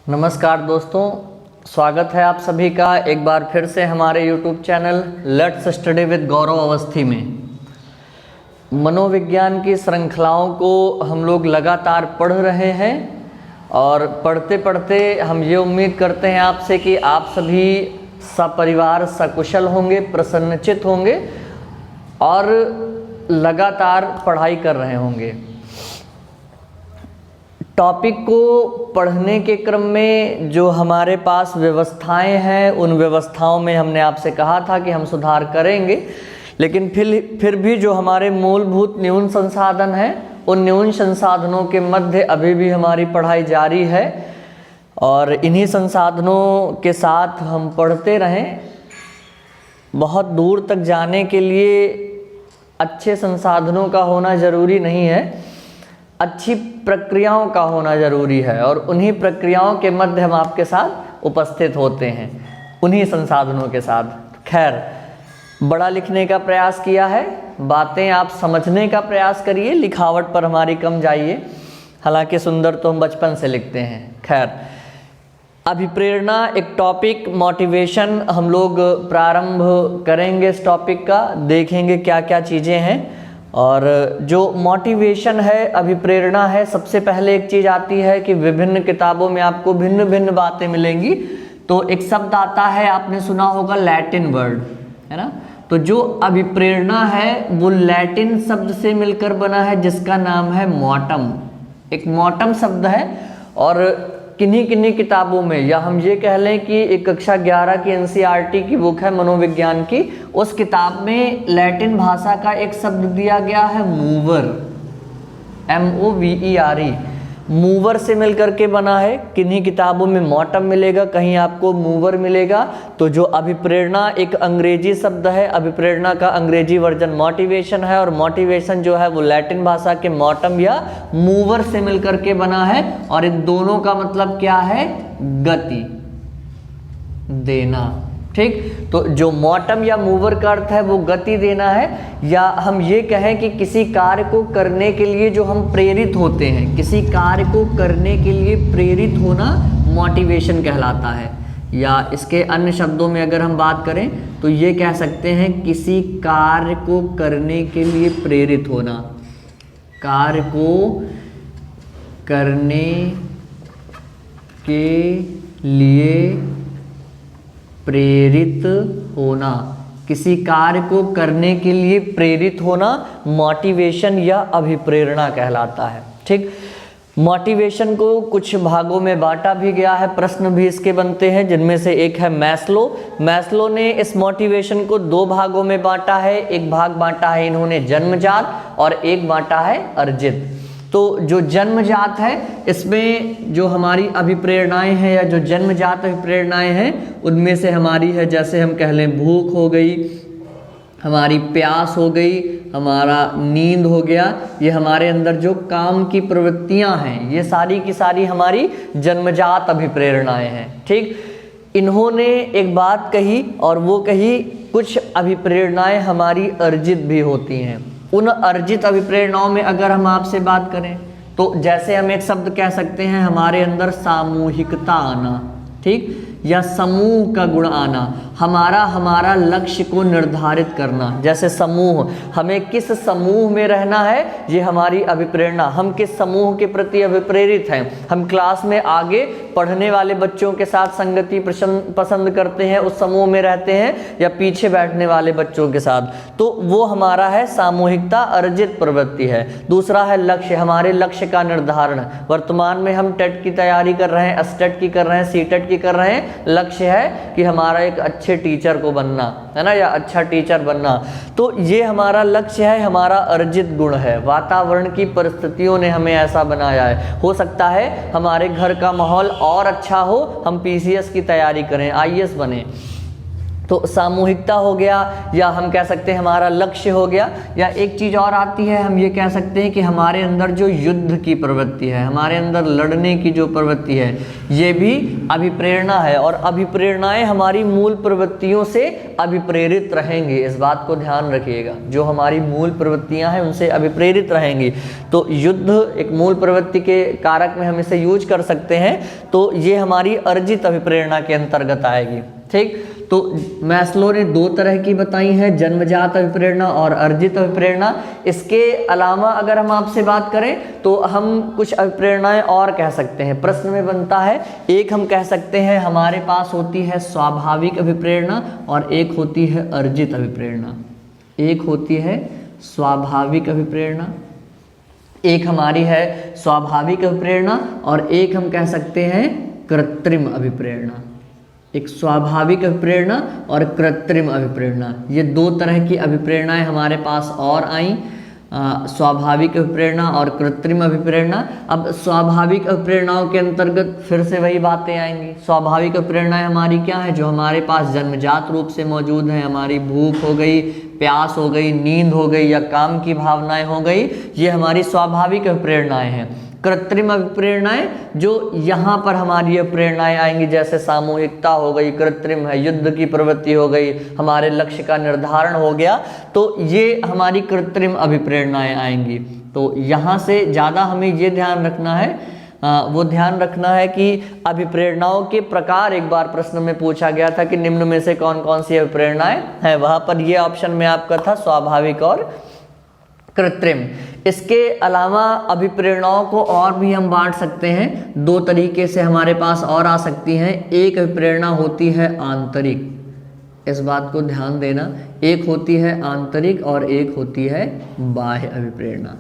नमस्कार दोस्तों, स्वागत है आप सभी का एक बार फिर से हमारे YouTube channel let's study with Gaurav Awasthi में। मनोविज्ञान की श्रृंखलाओं को हम लोग लगातार पढ़ रहे हैं और पढ़ते पढ़ते हम ये उम्मीद करते हैं आपसे कि आप सभी सपरिवार सकुशल होंगे, प्रसन्नचित होंगे और लगातार पढ़ाई कर रहे होंगे। टॉपिक को पढ़ने के क्रम में जो हमारे पास व्यवस्थाएं हैं, उन व्यवस्थाओं में हमने आपसे कहा था कि हम सुधार करेंगे, लेकिन फिर भी जो हमारे मूलभूत न्यून संसाधन हैं, उन न्यून संसाधनों के मध्य अभी भी हमारी पढ़ाई जारी है और इन्हीं संसाधनों के साथ हम पढ़ते रहें। बहुत दूर तक जाने के लिए अच्छे संसाधनों का होना ज़रूरी नहीं है, अच्छी प्रक्रियाओं का होना ज़रूरी है और उन्हीं प्रक्रियाओं के मध्य हम आपके साथ उपस्थित होते हैं, उन्हीं संसाधनों के साथ। खैर, बड़ा लिखने का प्रयास किया है, बातें आप समझने का प्रयास करिए, लिखावट पर हमारी कम जाइए। हालांकि सुंदर तो हम बचपन से लिखते हैं। खैर, अभिप्रेरणा एक टॉपिक, मोटिवेशन हम लोग प्रारंभ करेंगे। इस टॉपिक का देखेंगे क्या क्या चीज़ें हैं। और जो मोटिवेशन है, अभिप्रेरणा है, सबसे पहले एक चीज़ आती है कि विभिन्न किताबों में आपको भिन्न भिन्न बातें मिलेंगी। तो एक शब्द आता है, आपने सुना होगा लैटिन वर्ड, है ना। तो जो अभिप्रेरणा है वो लैटिन शब्द से मिलकर बना है जिसका नाम है मोटम। एक मोटम शब्द है और किन्हीं किन्हीं किताबों में, या हम ये कह लें कि एक कक्षा 11 की एनसीईआरटी की बुक है मनोविज्ञान की, उस किताब में लैटिन भाषा का एक शब्द दिया गया है मूवर, MOVER। मूवर से मिलकर के बना है। किन्हीं किताबों में मोटम मिलेगा, कहीं आपको मूवर मिलेगा। तो जो अभिप्रेरणा एक अंग्रेजी शब्द है, अभिप्रेरणा का अंग्रेजी वर्जन मोटिवेशन है और मोटिवेशन जो है वो लैटिन भाषा के मोटम या मूवर से मिलकर के बना है। और इन दोनों का मतलब क्या है? गति देना। ठीक, तो जो मोटम या मूवर का अर्थ है वो गति देना है, या हम ये कहें कि किसी कार्य को करने के लिए जो हम प्रेरित होते हैं, किसी कार्य को करने के लिए प्रेरित होना मोटिवेशन कहलाता है। या इसके अन्य शब्दों में अगर हम बात करें तो ये कह सकते हैं किसी कार्य को करने के लिए प्रेरित होना, कार्य को करने के लिए प्रेरित होना, किसी कार्य को करने के लिए प्रेरित होना मोटिवेशन या अभिप्रेरणा कहलाता है। ठीक, मोटिवेशन को कुछ भागों में बांटा भी गया है, प्रश्न भी इसके बनते हैं, जिनमें से एक है मैस्लो। मैस्लो ने इस मोटिवेशन को दो भागों में बांटा है। एक भाग बांटा है इन्होंने जन्मजात और एक बांटा है अर्जित। तो जो जन्मजात है, इसमें जो हमारी अभिप्रेरणाएं हैं या जो जन्मजात अभिप्रेरणाएं हैं, उनमें से हमारी है, जैसे हम कह लें भूख हो गई, हमारी प्यास हो गई, हमारा नींद हो गया, ये हमारे अंदर जो काम की प्रवृत्तियां हैं, ये सारी की सारी हमारी जन्मजात अभिप्रेरणाएं हैं। ठीक, इन्होंने एक बात कही और वो कही कुछ अभिप्रेरणाएं हमारी अर्जित भी होती हैं। उन अर्जित अभिप्रेरणाओं में अगर हम आपसे बात करें तो जैसे हम एक शब्द कह सकते हैं, हमारे अंदर सामूहिकता आना, ठीक, या समूह का गुण आना, हमारा लक्ष्य को निर्धारित करना। जैसे समूह, हमें किस समूह में रहना है, ये हमारी अभिप्रेरणा, हम किस समूह के प्रति अभिप्रेरित हैं, हम क्लास में आगे पढ़ने वाले बच्चों के साथ संगति पसंद करते हैं, उस समूह में रहते हैं, या पीछे बैठने वाले बच्चों के साथ, तो वो हमारा है सामूहिकता, अर्जित प्रवृत्ति है। दूसरा है लक्ष्य, हमारे लक्ष्य का निर्धारण। वर्तमान में हम टेट की तैयारी कर रहे हैं, एसटेट की कर रहे हैं, सीटेट की कर रहे हैं। लक्ष्य है कि हमारा एक अच्छे टीचर को बनना, है ना, या अच्छा टीचर बनना। तो ये हमारा लक्ष्य है, हमारा अर्जित गुण है। वातावरण की परिस्थितियों ने हमें ऐसा बनाया है। हो सकता है हमारे घर का माहौल और अच्छा हो, हम PCS की तैयारी करें, IAS बने, तो सामूहिकता हो गया, या हम कह सकते हैं हमारा लक्ष्य हो गया, या एक चीज़ और आती है, हम ये कह सकते हैं कि हमारे अंदर जो युद्ध की प्रवृत्ति है, हमारे अंदर लड़ने की जो प्रवृत्ति है, ये भी अभिप्रेरणा है। और अभिप्रेरणाएं हमारी मूल प्रवृत्तियों से अभिप्रेरित रहेंगी, इस बात को ध्यान रखिएगा। जो हमारी मूल प्रवृत्तियां हैं उनसे अभिप्रेरित रहेंगी। तो युद्ध एक मूल प्रवृत्ति के कारक में हम इसे यूज कर सकते हैं, तो ये हमारी अर्जित अभिप्रेरणा के अंतर्गत आएगी। ठीक, तो मैस्लो ने दो तरह की बताई हैं, जन्मजात अभिप्रेरणा और अर्जित अभिप्रेरणा। इसके अलावा अगर हम आपसे बात करें तो हम कुछ अभिप्रेरणाएं और कह सकते हैं। प्रश्न में बनता है, एक हम कह सकते हैं हमारे पास होती है स्वाभाविक अभिप्रेरणा और एक होती है अर्जित अभिप्रेरणा। एक होती है स्वाभाविक अभिप्रेरणा, एक हमारी है स्वाभाविक अभिप्रेरणा और एक हम कह सकते हैं कृत्रिम अभिप्रेरणा। एक स्वाभाविक अभिप्रेरणा और कृत्रिम अभिप्रेरणा, ये दो तरह की अभिप्रेरणाएं हमारे पास और आई, स्वाभाविक अभिप्रेरणा और कृत्रिम अभिप्रेरणा। अब स्वाभाविक अभिप्रेरणाओं के अंतर्गत फिर से वही बातें आएंगी। स्वाभाविक अभिप्रेरणाएं हमारी क्या है, जो हमारे पास जन्मजात रूप से मौजूद हैं, हमारी भूख हो गई, प्यास हो गई, नींद हो गई या काम की भावनाएं हो गई, ये हमारी स्वाभाविक अभिप्रेरणाएं हैं। कृत्रिम अभिप्रेरणाएं जो यहाँ पर हमारी प्रेरणाएं आएंगी, जैसे सामूहिकता हो गई, कृत्रिम है, युद्ध की प्रवृत्ति हो गई, हमारे लक्ष्य का निर्धारण हो गया, तो ये हमारी कृत्रिम अभिप्रेरणाएं आएंगी। तो यहाँ से ज़्यादा हमें ये ध्यान रखना है, वो ध्यान रखना है कि अभिप्रेरणाओं के प्रकार एक बार प्रश्न में पूछा गया था कि निम्न में से कौन कौन सी अभिप्रेरणाएं हैं, वहाँ पर ये ऑप्शन में आपका था स्वाभाविक और कृत्रिम। इसके अलावा अभिप्रेरणाओं को और भी हम बांट सकते हैं, दो तरीके से हमारे पास और आ सकती हैं। एक अभिप्रेरणा होती है आंतरिक, इस बात को ध्यान देना, एक होती है आंतरिक और एक होती है बाह्य अभिप्रेरणा।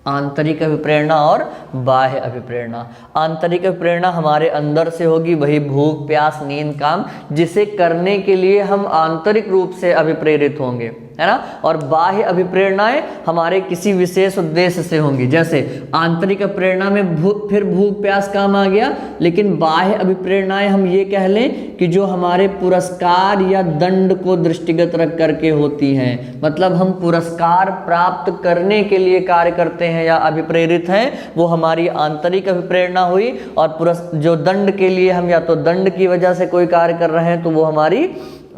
आंतरिक अभिप्रेरणा और बाह्य अभिप्रेरणा। आंतरिक अभिप्रेरणा हमारे अंदर से होगी, वही भूख, प्यास, नींद, काम, जिसे करने के लिए हम आंतरिक रूप से अभिप्रेरित होंगे, है ना। और बाह्य अभिप्रेरणाएं हमारे किसी विशेष उद्देश्य से होंगी। जैसे आंतरिक अभिप्रेरणा में फिर भूख प्यास काम आ गया, लेकिन बाह्य अभिप्रेरणाएं हम ये कह लें कि जो हमारे पुरस्कार या दंड को दृष्टिगत रख करके होती हैं। मतलब हम पुरस्कार प्राप्त करने के लिए कार्य करते हैं या अभिप्रेरित हैं, वो हमारी आंतरिक अभिप्रेरणा हुई। और जो दंड के लिए हम या तो दंड की वजह से कोई कार्य कर रहे हैं, तो वो हमारी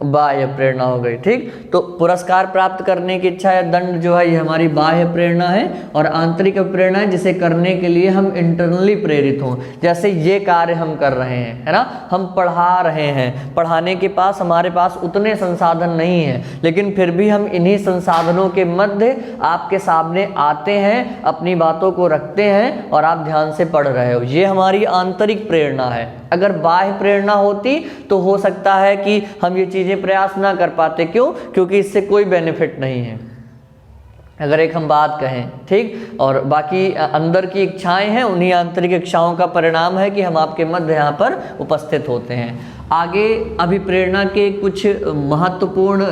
बाह्य प्रेरणा हो गई। ठीक, तो पुरस्कार प्राप्त करने की इच्छा या दंड जो है ये हमारी बाह्य प्रेरणा है। और आंतरिक प्रेरणा है जिसे करने के लिए हम इंटरनली प्रेरित हों। जैसे ये कार्य हम कर रहे हैं, है ना, हम पढ़ा रहे हैं, पढ़ाने के पास हमारे पास उतने संसाधन नहीं है, लेकिन फिर भी हम इन्हीं संसाधनों के मध्य आपके सामने आते हैं, अपनी बातों को रखते हैं और आप ध्यान से पढ़ रहे हो, ये हमारी आंतरिक प्रेरणा है। अगर बाह्य प्रेरणा होती तो हो सकता है कि हम ये चीजें प्रयास ना कर पाते। क्यों? क्योंकि इससे कोई बेनिफिट नहीं है, अगर एक हम बात कहें। ठीक, और बाकी अंदर की इच्छाएं हैं, उन्हीं आंतरिक इच्छाओं का परिणाम है कि हम आपके मध्य यहाँ पर उपस्थित होते हैं। आगे अभिप्रेरणा के कुछ महत्वपूर्ण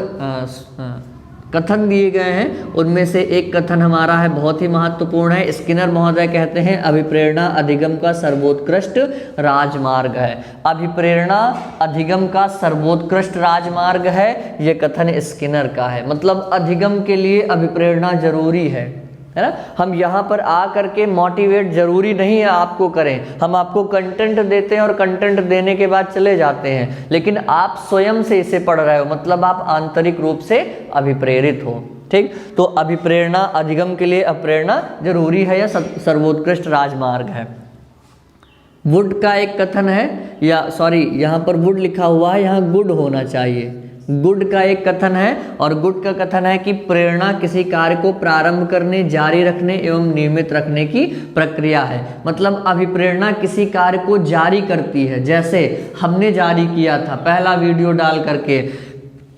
कथन दिए गए हैं, उनमें से एक कथन हमारा है बहुत ही महत्वपूर्ण है। स्किनर महोदय कहते हैं अभिप्रेरणा अधिगम का सर्वोत्कृष्ट राजमार्ग है। अभिप्रेरणा अधिगम का सर्वोत्कृष्ट राजमार्ग है, ये कथन स्किनर का है। मतलब अधिगम के लिए अभिप्रेरणा जरूरी है ना। हम यहाँ पर आ करके मोटिवेट जरूरी नहीं है आपको करें, हम आपको कंटेंट देते हैं और कंटेंट देने के बाद चले जाते हैं, लेकिन आप स्वयं से इसे पढ़ रहे हो, मतलब आप आंतरिक रूप से अभिप्रेरित हो। ठीक, तो अभिप्रेरणा अधिगम के लिए अभिप्रेरणा जरूरी है या सर्वोत्कृष्ट राजमार्ग है। वुड का एक कथन है, या सॉरी यहाँ पर वुड लिखा हुआ है, यहाँ गुड होना चाहिए। गुड का एक कथन है, और गुड का कथन है कि प्रेरणा किसी कार्य को प्रारंभ करने, जारी रखने एवं नियमित रखने की प्रक्रिया है। मतलब अभिप्रेरणा किसी कार्य को जारी करती है, जैसे हमने जारी किया था पहला वीडियो डाल करके,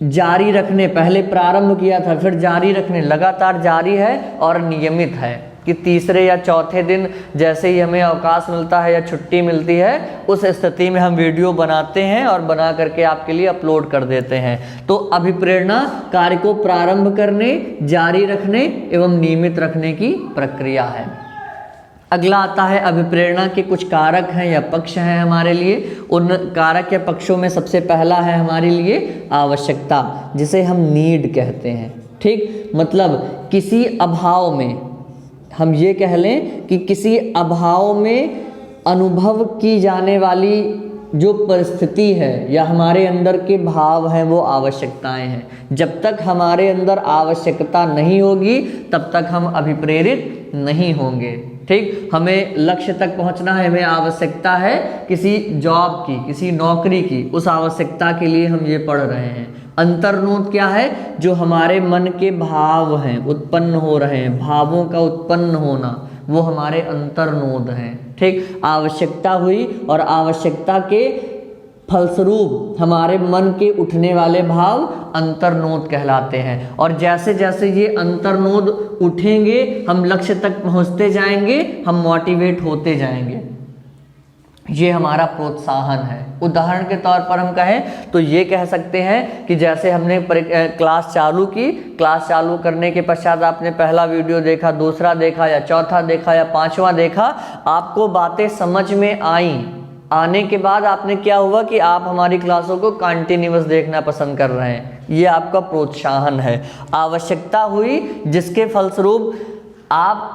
जारी रखने, पहले प्रारंभ किया था फिर जारी रखने, लगातार जारी है और नियमित है कि तीसरे या चौथे दिन जैसे ही हमें अवकाश मिलता है या छुट्टी मिलती है, उस स्थिति में हम वीडियो बनाते हैं और बना करके आपके लिए अपलोड कर देते हैं। तो अभिप्रेरणा कार्य को प्रारंभ करने, जारी रखने एवं नियमित रखने की प्रक्रिया है। अगला आता है अभिप्रेरणा के कुछ कारक हैं या पक्ष हैं हमारे लिए। उन कारक या पक्षों में सबसे पहला है हमारे लिए आवश्यकता, जिसे हम नीड कहते हैं। ठीक, मतलब किसी अभाव में, हम ये कह लें कि किसी अभाव में अनुभव की जाने वाली जो परिस्थिति है या हमारे अंदर के भाव हैं वो आवश्यकताएं हैं। जब तक हमारे अंदर आवश्यकता नहीं होगी तब तक हम अभिप्रेरित नहीं होंगे। ठीक, हमें लक्ष्य तक पहुंचना है, हमें आवश्यकता है किसी जॉब की, किसी नौकरी की, उस आवश्यकता के लिए हम ये पढ़ रहे हैं। अंतर्नोद क्या है? जो हमारे मन के भाव हैं, उत्पन्न हो रहे हैं, भावों का उत्पन्न होना, वो हमारे अंतर्नोद हैं। ठीक, आवश्यकता हुई और आवश्यकता के फलस्वरूप हमारे मन के उठने वाले भाव अंतर्नोद कहलाते हैं। और जैसे जैसे ये अंतर्नोद उठेंगे हम लक्ष्य तक पहुंचते जाएंगे, हम मोटिवेट होते जाएंगे। ये हमारा प्रोत्साहन है। उदाहरण के तौर पर हम कहें तो ये कह सकते हैं कि जैसे हमने क्लास चालू की, क्लास चालू करने के पश्चात आपने पहला वीडियो देखा, दूसरा देखा या चौथा देखा या पांचवा देखा, आपको बातें समझ में आई। आने के बाद आपने क्या हुआ कि आप हमारी क्लासों को कंटिन्यूअस देखना पसंद कर रहे हैं। ये आपका प्रोत्साहन है। आवश्यकता हुई जिसके फलस्वरूप आप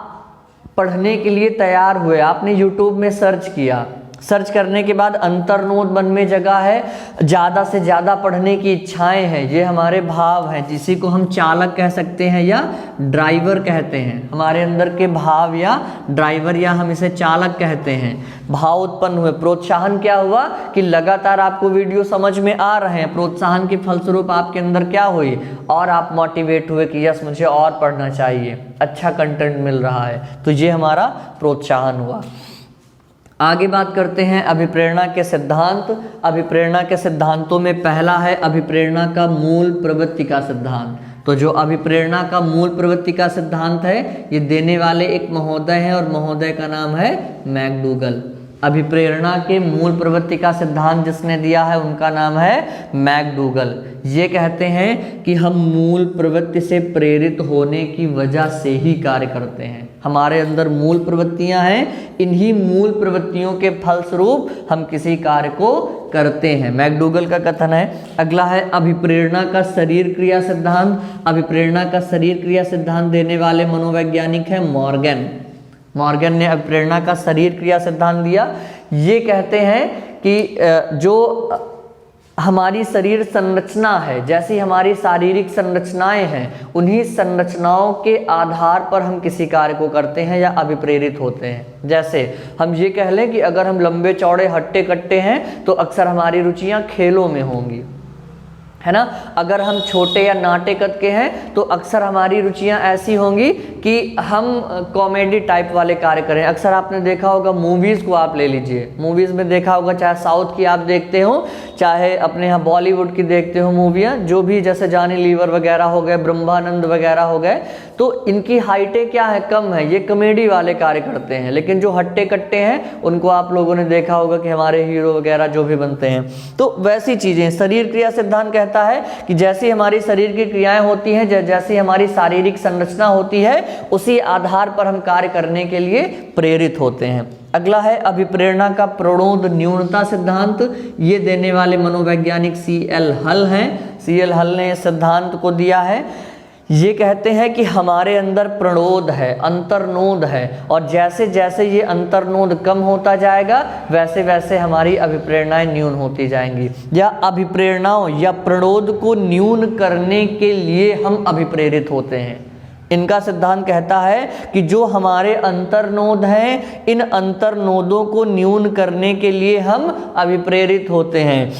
पढ़ने के लिए तैयार हुए, आपने यूट्यूब में सर्च किया, सर्च करने के बाद अंतर्नोद मन में जगह है, ज़्यादा से ज़्यादा पढ़ने की इच्छाएं हैं, ये हमारे भाव हैं, जिसी को हम चालक कह सकते हैं या ड्राइवर कहते हैं। हमारे अंदर के भाव या ड्राइवर या हम इसे चालक कहते हैं। भाव उत्पन्न हुए, प्रोत्साहन क्या हुआ कि लगातार आपको वीडियो समझ में आ रहे हैं, प्रोत्साहन के फलस्वरूप आपके अंदर क्या हुई और आप मोटिवेट हुए कि यस मुझे और पढ़ना चाहिए, अच्छा कंटेंट मिल रहा है, तो ये हमारा प्रोत्साहन हुआ। आगे बात करते हैं अभिप्रेरणा के सिद्धांत। अभिप्रेरणा के सिद्धांतों में पहला है अभिप्रेरणा का मूल प्रवृत्ति का सिद्धांत। तो जो अभिप्रेरणा का मूल प्रवृत्ति का सिद्धांत है ये देने वाले एक महोदय हैं और महोदय का नाम है मैकडूगल। अभिप्रेरणा के मूल प्रवृत्ति का सिद्धांत जिसने दिया है उनका नाम है मैकडूगल। ये कहते हैं कि हम मूल प्रवृत्ति से प्रेरित होने की वजह से ही कार्य करते हैं। हमारे अंदर मूल प्रवृत्तियां हैं, इन्हीं मूल प्रवृत्तियों के फलस्वरूप हम किसी कार्य को करते हैं, मैकडूगल का कथन है। अगला है अभिप्रेरणा का शरीर क्रिया सिद्धांत। अभिप्रेरणा का शरीर क्रिया सिद्धांत देने वाले मनोवैज्ञानिक है मॉर्गन। मॉर्गन ने अभिप्रेरणा का शरीर क्रिया सिद्धांत दिया। ये कहते हैं कि जो हमारी शरीर संरचना है, जैसी हमारी शारीरिक संरचनाएं हैं, उन्हीं संरचनाओं के आधार पर हम किसी कार्य को करते हैं या अभिप्रेरित होते हैं। जैसे हम ये कह लें कि अगर हम लंबे चौड़े हट्टे कट्टे हैं तो अक्सर हमारी रुचियां खेलों में होंगी, है ना। अगर हम छोटे या नाटे कद के हैं तो अक्सर हमारी रुचियां ऐसी होंगी कि हम कॉमेडी टाइप वाले कार्य करें। अक्सर आपने देखा होगा, मूवीज़ को आप ले लीजिए, मूवीज़ में देखा होगा, चाहे साउथ की आप देखते हो चाहे अपने यहाँ बॉलीवुड की देखते हो मूवियाँ, जो भी जैसे जानी लीवर वगैरह हो गए, ब्रह्मानंद वगैरह हो गए, तो इनकी हाइटें क्या है, कम है, ये कॉमेडी वाले कार्य करते हैं। लेकिन जो हट्टे कट्टे हैं उनको आप लोगों ने देखा होगा कि हमारे हीरो वगैरह जो भी बनते हैं। तो वैसी चीज़ें शरीर क्रिया सिद्धांत कहता है कि जैसी हमारी शरीर की क्रियाएं होती हैं, जैसी हमारी शारीरिक संरचना होती है, उसी आधार पर हम कार्य करने के लिए प्रेरित होते हैं। अगला है अभिप्रेरणा का प्रणोद न्यूनता सिद्धांत। ये देने वाले मनोवैज्ञानिक C.L. हल हैं। C.L. हल ने इस सिद्धांत को दिया है। ये कहते हैं कि हमारे अंदर प्रणोद है, अंतर्नोद है, और जैसे जैसे ये अंतर्नोद कम होता जाएगा वैसे वैसे हमारी अभिप्रेरणाएं न्यून होती जाएंगी, या अभिप्रेरणाओं या प्रणोद को न्यून करने के लिए हम अभिप्रेरित होते हैं। इनका सिद्धांत कहता है कि जो हमारे अंतर्नोद हैं, इन अंतर्नोदों को न्यून करने के लिए हम अभिप्रेरित होते हैं।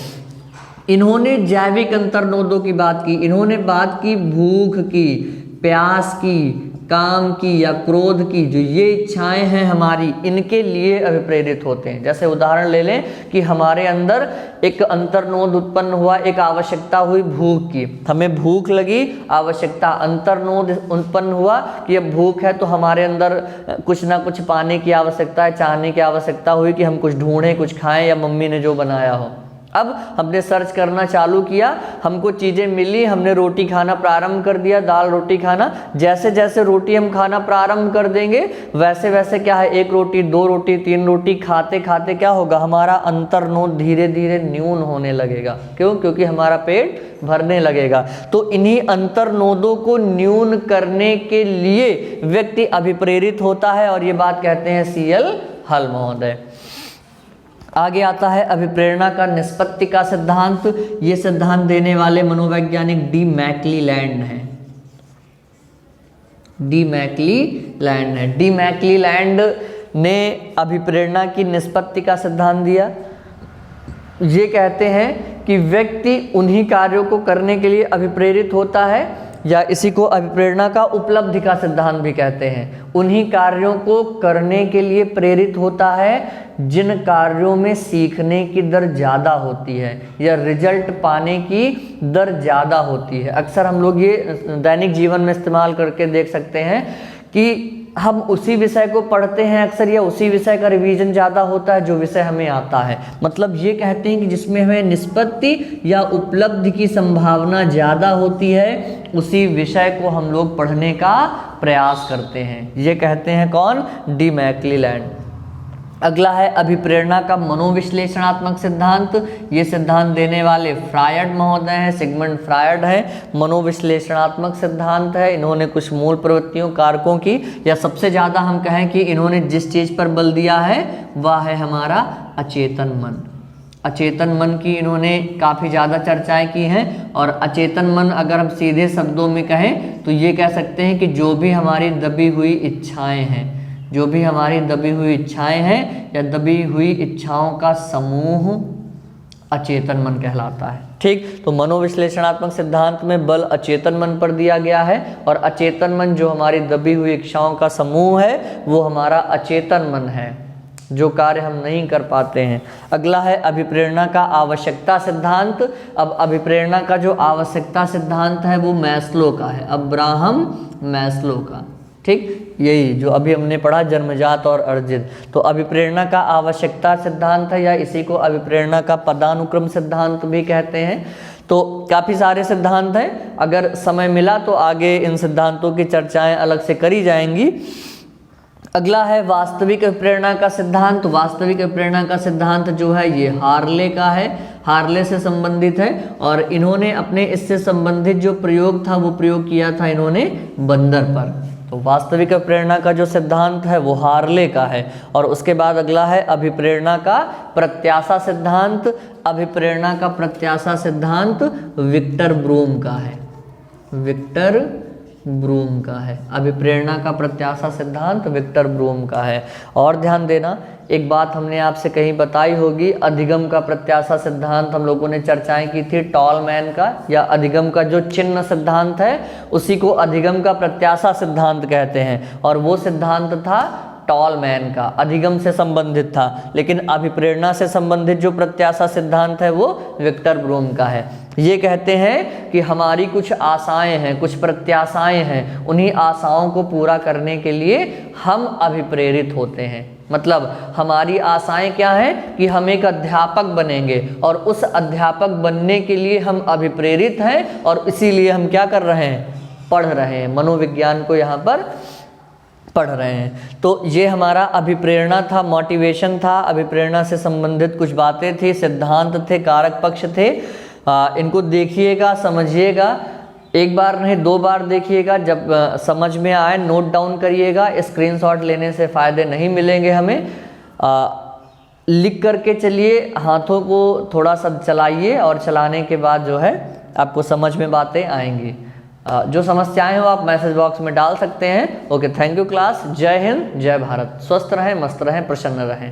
इन्होंने जैविक अंतर्नोदों की बात की, इन्होंने बात की भूख की, प्यास की, काम की या क्रोध की, जो ये इच्छाएं हैं हमारी, इनके लिए अभिप्रेरित होते हैं। जैसे उदाहरण ले लें कि हमारे अंदर एक अंतर्नोद उत्पन्न हुआ, एक आवश्यकता हुई भूख की, हमें भूख लगी, आवश्यकता, अंतर्नोद उत्पन्न हुआ कि अब भूख है तो हमारे अंदर कुछ ना कुछ पाने की आवश्यकता है, चाहने की आवश्यकता हुई कि हम कुछ ढूंढें, कुछ खाएं या मम्मी ने जो बनाया हो। अब हमने सर्च करना चालू किया, हमको चीज़ें मिली, हमने रोटी खाना प्रारंभ कर दिया, दाल रोटी खाना। जैसे जैसे रोटी हम खाना प्रारंभ कर देंगे वैसे वैसे क्या है, 1 रोटी 2 रोटी 3 रोटी खाते खाते क्या होगा, हमारा अंतर्नोद धीरे धीरे न्यून होने लगेगा। क्यों? क्योंकि हमारा पेट भरने लगेगा। तो इन्हीं अंतर्नोदों को न्यून करने के लिए व्यक्ति अभिप्रेरित होता है, और ये बात कहते हैं CL हल महोदय। आगे आता है अभिप्रेरणा का निष्पत्ति का सिद्धांत। ये सिद्धांत देने वाले मनोवैज्ञानिक डी मैक्लीलैंड हैं। डी मैक्लीलैंड ने अभिप्रेरणा की निष्पत्ति का सिद्धांत दिया। ये कहते हैं कि व्यक्ति उन्हीं कार्यों को करने के लिए अभिप्रेरित होता है, या इसी को अभिप्रेरणा का उपलब्धि का सिद्धांत भी कहते हैं। उन्हीं कार्यों को करने के लिए प्रेरित होता है जिन कार्यों में सीखने की दर ज़्यादा होती है या रिजल्ट पाने की दर ज़्यादा होती है। अक्सर हम लोग ये दैनिक जीवन में इस्तेमाल करके देख सकते हैं कि हम उसी विषय को पढ़ते हैं अक्सर, या उसी विषय का रिवीजन ज़्यादा होता है जो विषय हमें आता है। मतलब ये कहते हैं कि जिसमें हमें निष्पत्ति या उपलब्धि की संभावना ज़्यादा होती है उसी विषय को हम लोग पढ़ने का प्रयास करते हैं। ये कहते हैं कौन? डी मैक्लीलैंड। अगला है अभिप्रेरणा का मनोविश्लेषणात्मक सिद्धांत। ये सिद्धांत देने वाले फ्रायड महोदय हैं, सिगमंड फ्रायड है। मनोविश्लेषणात्मक सिद्धांत है। इन्होंने कुछ मूल प्रवृत्तियों कारकों की, या सबसे ज़्यादा हम कहें कि इन्होंने जिस चीज़ पर बल दिया है वह है हमारा अचेतन मन। अचेतन मन की इन्होंने काफ़ी ज़्यादा चर्चाएं की हैं। और अचेतन मन अगर हम सीधे शब्दों में कहें तो ये कह सकते हैं कि जो भी हमारी दबी हुई इच्छाएं हैं, जो भी हमारी दबी हुई इच्छाएं हैं या दबी हुई इच्छाओं का समूह अचेतन मन कहलाता है। ठीक, तो मनोविश्लेषणात्मक सिद्धांत में बल अचेतन मन पर दिया गया है, और अचेतन मन जो हमारी दबी हुई इच्छाओं का समूह है वो हमारा अचेतन मन है, जो कार्य हम नहीं कर पाते हैं। अगला है अभिप्रेरणा का आवश्यकता सिद्धांत। अब अभिप्रेरणा का जो आवश्यकता सिद्धांत है वो मैस्लो का है, अब्राहम मैस्लो का। ठीक, यही जो अभी हमने पढ़ा जन्मजात और अर्जित। तो अभिप्रेरणा का आवश्यकता सिद्धांत है, या इसी को अभिप्रेरणा का पदानुक्रम सिद्धांत भी कहते हैं। तो काफ़ी सारे सिद्धांत हैं, अगर समय मिला तो आगे इन सिद्धांतों की चर्चाएं अलग से करी जाएंगी। अगला है वास्तविक अभिप्रेरणा का सिद्धांत। वास्तविक अभिप्रेरणा का सिद्धांत जो है ये हार्ले का है, हार्ले से संबंधित है, और इन्होंने अपने इससे संबंधित जो प्रयोग था वो प्रयोग किया था इन्होंने बंदर पर। तो वास्तविक अभिप्रेरणा का जो सिद्धांत है वो हार्ले का है। और उसके बाद अगला है अभिप्रेरणा का प्रत्याशा सिद्धांत। अभिप्रेरणा का प्रत्याशा सिद्धांत विक्टर ब्रूम का है, विक्टर ब्रूम का है। अभिप्रेरणा का प्रत्याशा सिद्धांत विक्टर ब्रूम का है। और ध्यान देना, एक बात हमने आपसे कहीं बताई होगी, अधिगम का प्रत्याशा सिद्धांत हम लोगों ने चर्चाएं की थी टॉलमैन का, या अधिगम का जो चिन्ह सिद्धांत है उसी को अधिगम का प्रत्याशा सिद्धांत कहते हैं। और वो सिद्धांत था टॉलमैन का, अधिगम से संबंधित था, लेकिन अभिप्रेरणा से संबंधित जो प्रत्याशा सिद्धांत है वो विक्टर ब्रूम का है। ये कहते हैं कि हमारी कुछ आशाएं हैं, कुछ प्रत्याशाएं हैं, उन्हीं आशाओं को पूरा करने के लिए हम अभिप्रेरित होते हैं। मतलब हमारी आशाएं क्या हैं कि हम एक अध्यापक बनेंगे, और उस अध्यापक बनने के लिए हम अभिप्रेरित हैं, और इसीलिए हम क्या कर रहे हैं? पढ़ रहे हैं, मनोविज्ञान को यहाँ पर पढ़ रहे हैं। तो ये हमारा अभिप्रेरणा था, मोटिवेशन था, अभिप्रेरणा से संबंधित कुछ बातें थी, सिद्धांत थे, कारक पक्ष थे। इनको देखिएगा, समझिएगा, एक बार नहीं 2 बार देखिएगा, जब समझ में आए नोट डाउन करिएगा। स्क्रीनशॉट लेने से फ़ायदे नहीं मिलेंगे हमें। लिख करके चलिए, हाथों को थोड़ा सा चलाइए, और चलाने के बाद जो है आपको समझ में बातें आएंगी। जो समस्याएं हो आप मैसेज बॉक्स में डाल सकते हैं। Okay, thank you class. जय हिंद, जय भारत। स्वस्थ रहें, मस्त रहें, प्रसन्न रहें।